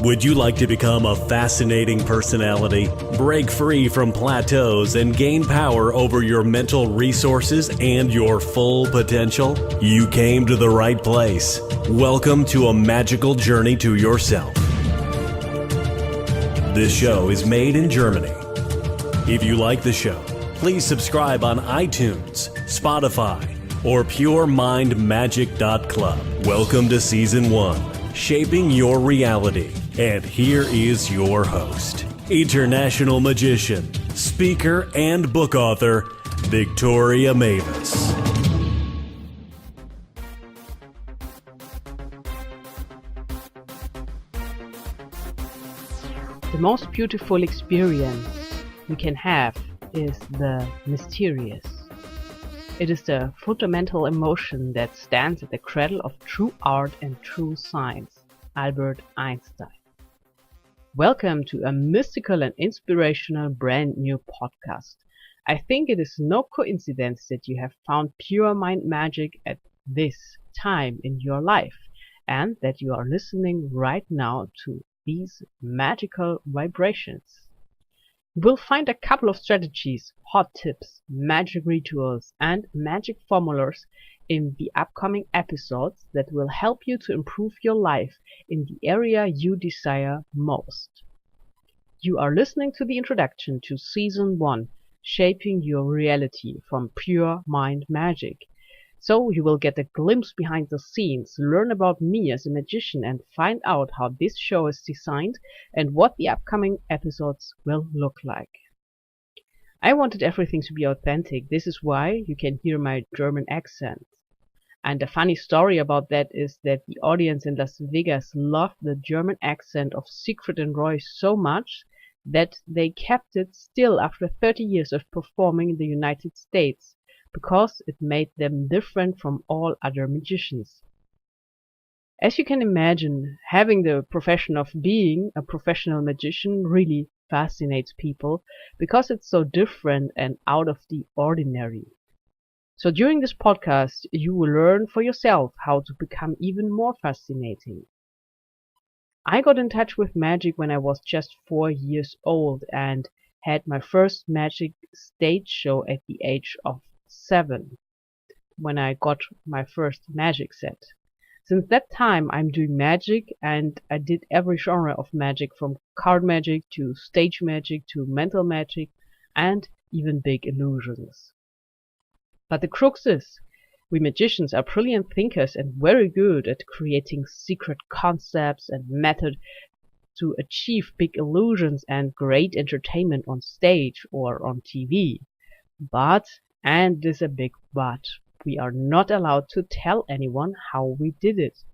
Would you like to become a fascinating personality, break free from plateaus, and gain power over your mental resources and your full potential? You came to the right place. Welcome to a magical journey to yourself. This show is made in Germany. If you like the show, please subscribe on iTunes, Spotify, or puremindmagic.club. Welcome to Season 1, Shaping Your Reality. And here is your host, international magician, speaker, and book author, Victoria Mavis. The most beautiful experience we can have is the mysterious. It is the fundamental emotion that stands at the cradle of true art and true science. Albert Einstein. Welcome to a mystical and inspirational brand new podcast. I think it is no coincidence that you have found pure mind magic at this time in your life and that you are listening right now to these magical vibrations. You will find a couple of strategies, hot tips, magic rituals, and magic formulas in the upcoming episodes that will help you to improve your life in the area you desire most. You are listening to the introduction to Season 1, Shaping Your Reality from Pure Mind Magic. So you will get a glimpse behind the scenes, learn about me as a magician, and find out how this show is designed and what the upcoming episodes will look like. I wanted everything to be authentic. This is why you can hear my German accent. And a funny story about that is that the audience in Las Vegas loved the German accent of Siegfried and Roy so much that they kept it still after 30 years of performing in the United States, because it made them different from all other magicians. As you can imagine, having the profession of being a professional magician really fascinates people because it's so different and out of the ordinary. So during this podcast, you will learn for yourself how to become even more fascinating. I got in touch with magic when I was just 4 years old and had my first magic stage show at the age of 7, when I got my first magic set. Since that time I'm doing magic, and I did every genre of magic, from card magic to stage magic to mental magic and even big illusions. But the crux is, we magicians are brilliant thinkers and very good at creating secret concepts and methods to achieve big illusions and great entertainment on stage or on TV. But, and there's a big but, we are not allowed to tell anyone how we did it.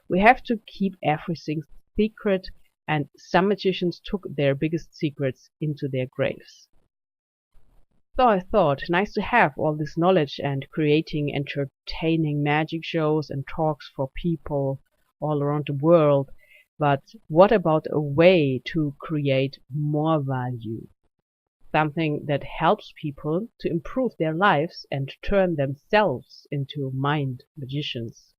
We have to keep everything secret, and some magicians took their biggest secrets into their graves. So I thought, nice to have all this knowledge and creating entertaining magic shows and talks for people all around the world, but what about a way to create more value? Something that helps people to improve their lives and turn themselves into mind magicians.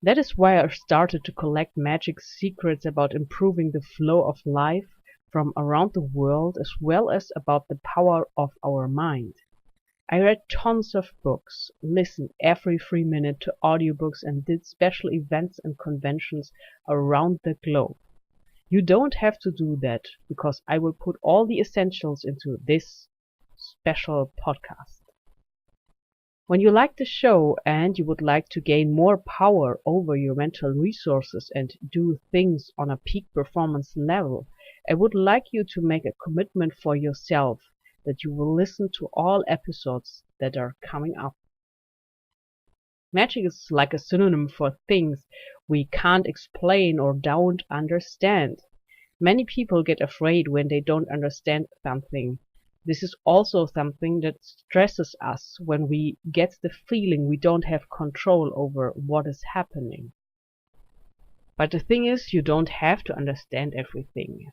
That is why I started to collect magic secrets about improving the flow of life from around the world, as well as about the power of our mind. I read tons of books, listened every 3 minutes to audiobooks, and did special events and conventions around the globe. You don't have to do that, because I will put all the essentials into this special podcast. When you like the show and you would like to gain more power over your mental resources and do things on a peak performance level, I would like you to make a commitment for yourself that you will listen to all episodes that are coming up. Magic is like a synonym for things we can't explain or don't understand. Many people get afraid when they don't understand something. This is also something that stresses us when we get the feeling we don't have control over what is happening. But the thing is, you don't have to understand everything.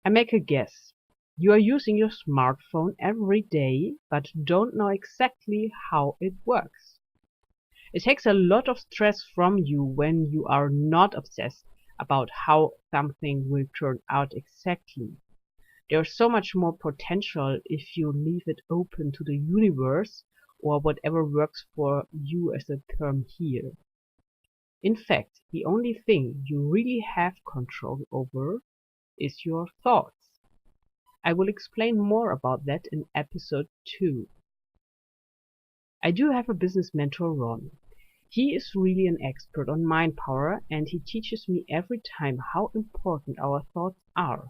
I make a guess. You are using your smartphone every day, but don't know exactly how it works. It takes a lot of stress from you when you are not obsessed about how something will turn out exactly. There's so much more potential if you leave it open to the universe or whatever works for you as a term here. In fact, the only thing you really have control over is your thoughts. I will explain more about that in episode 2. I do have a business mentor, Ron. He is really an expert on mind power, and he teaches me every time how important our thoughts are.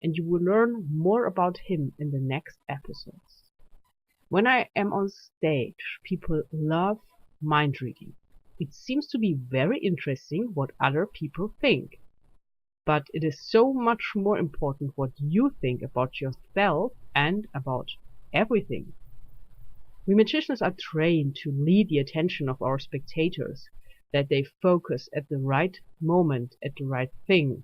And you will learn more about him in the next episodes. When I am on stage, people love mind reading. It seems to be very interesting what other people think. But it is so much more important what you think about yourself and about everything. We magicians are trained to lead the attention of our spectators, that they focus at the right moment at the right thing.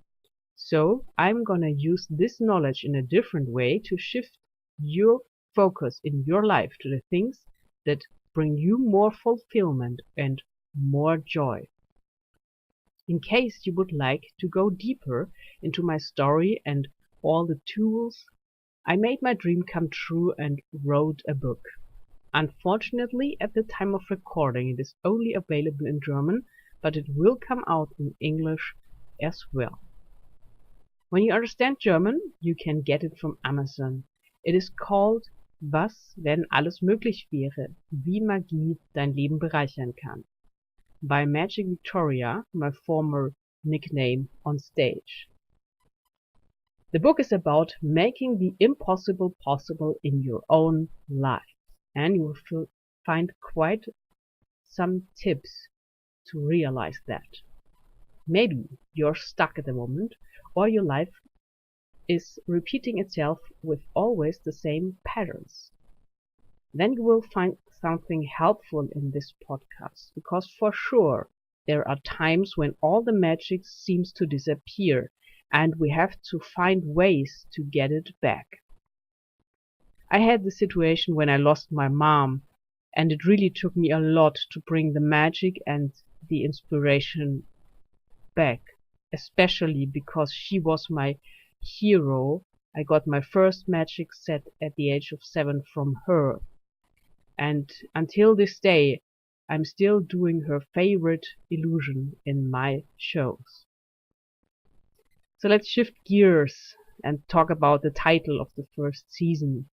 So I'm gonna use this knowledge in a different way to shift your focus in your life to the things that bring you more fulfillment and more joy. In case you would like to go deeper into my story and all the tools, I made my dream come true and wrote a book. Unfortunately, at the time of recording, it is only available in German, but it will come out in English as well. When you understand German, you can get it from Amazon. It is called Was, wenn alles möglich wäre? Wie Magie dein Leben bereichern kann, by Magic Victoria, my former nickname on stage. The book is about making the impossible possible in your own life. And you will find quite some tips to realize that. Maybe you're stuck at the moment, or your life is repeating itself with always the same patterns. Then you will find something helpful in this podcast, because for sure there are times when all the magic seems to disappear, and we have to find ways to get it back. I had the situation when I lost my mom, and it really took me a lot to bring the magic and the inspiration back, especially because she was my hero. I got my first magic set at the age of 7 from her, and until this day I'm still doing her favorite illusion in my shows. So let's shift gears and talk about the title of the first season,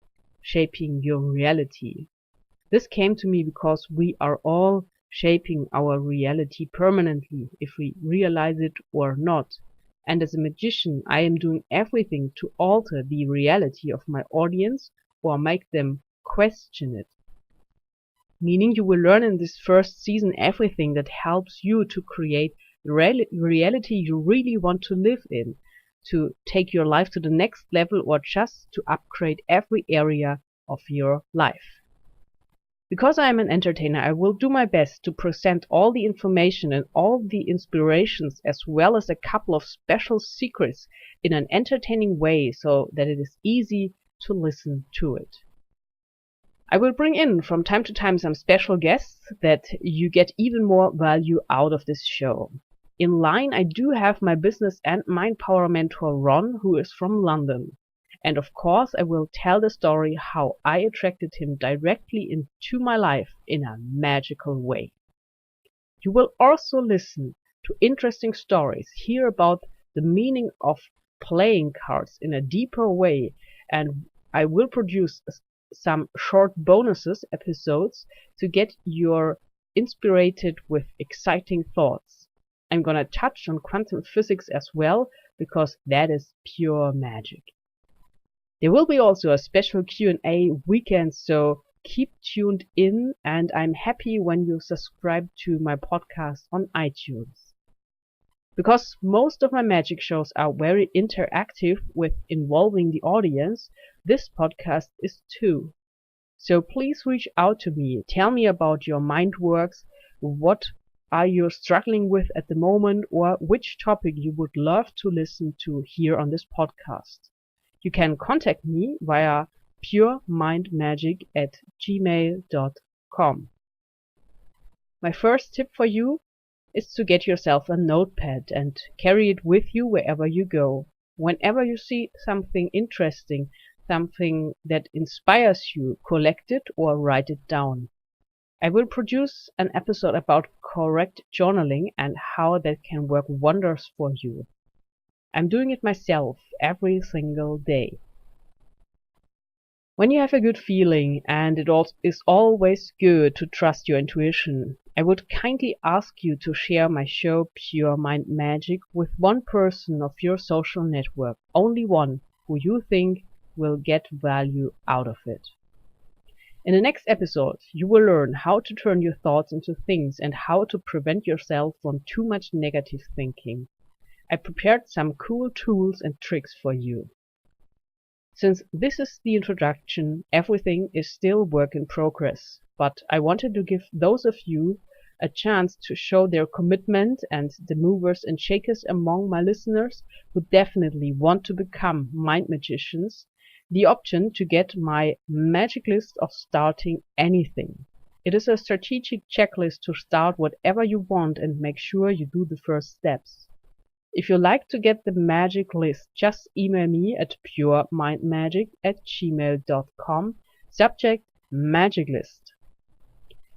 Shaping Your Reality. This came to me because we are all shaping our reality permanently, if we realize it or not. And as a magician, I am doing everything to alter the reality of my audience or make them question it. Meaning you will learn in this first season everything that helps you to create the reality you really want to live in, to take your life to the next level, or just to upgrade every area of your life. Because I am an entertainer, I will do my best to present all the information and all the inspirations, as well as a couple of special secrets, in an entertaining way so that it is easy to listen to it. I will bring in from time to time some special guests that you get even more value out of this show. In line, I do have my business and mind power mentor Ron, who is from London. And of course, I will tell the story how I attracted him directly into my life in a magical way. You will also listen to interesting stories, hear about the meaning of playing cards in a deeper way, and I will produce some short bonuses episodes to get you inspired with exciting thoughts. I'm gonna touch on quantum physics as well, because that is pure magic. There will be also a special Q&A weekend, so keep tuned in, and I'm happy when you subscribe to my podcast on iTunes. Because most of my magic shows are very interactive with involving the audience, this podcast is too. So please reach out to me, tell me about your mind works, what are you struggling with at the moment, or which topic you would love to listen to here on this podcast. You can contact me via puremindmagic@gmail.com. My first tip for you: is to get yourself a notepad and carry it with you wherever you go. Whenever you see something interesting, something that inspires you, collect it or write it down. I will produce an episode about correct journaling and how that can work wonders for you. I'm doing it myself every single day. When you have a good feeling, and it is always good to trust your intuition, I would kindly ask you to share my show Pure Mind Magic with one person of your social network, only one who you think will get value out of it. In the next episode, you will learn how to turn your thoughts into things and how to prevent yourself from too much negative thinking. I prepared some cool tools and tricks for you. Since this is the introduction, everything is still work in progress, but I wanted to give those of you a chance to show their commitment, and the movers and shakers among my listeners who definitely want to become mind magicians, the option to get my magic list of starting anything. It is a strategic checklist to start whatever you want and make sure you do the first steps. If you like to get the magic list, just email me at puremindmagic@gmail.com, subject magic list.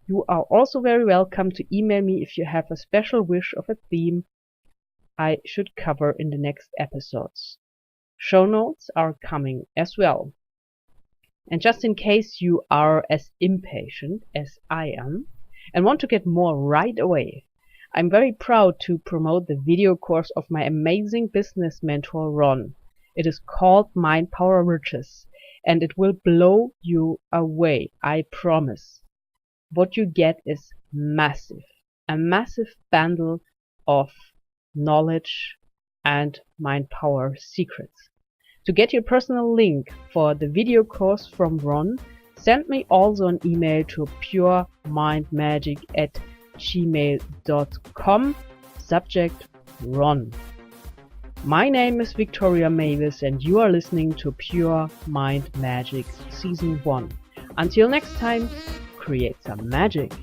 You are also very welcome to email me if you have a special wish of a theme I should cover in the next episodes. Show notes are coming as well. And just in case you are as impatient as I am and want to get more right away, I'm very proud to promote the video course of my amazing business mentor Ron. It is called Mindpower Riches, and it will blow you away, I promise. What you get is massive, a massive bundle of knowledge and mind power secrets. To get your personal link for the video course from Ron, send me also an email to puremindmagic@gmail.com, subject Ron. My name is Victoria Mavis and you are listening to Pure Mind Magic Season 1. Until next time, create some magic.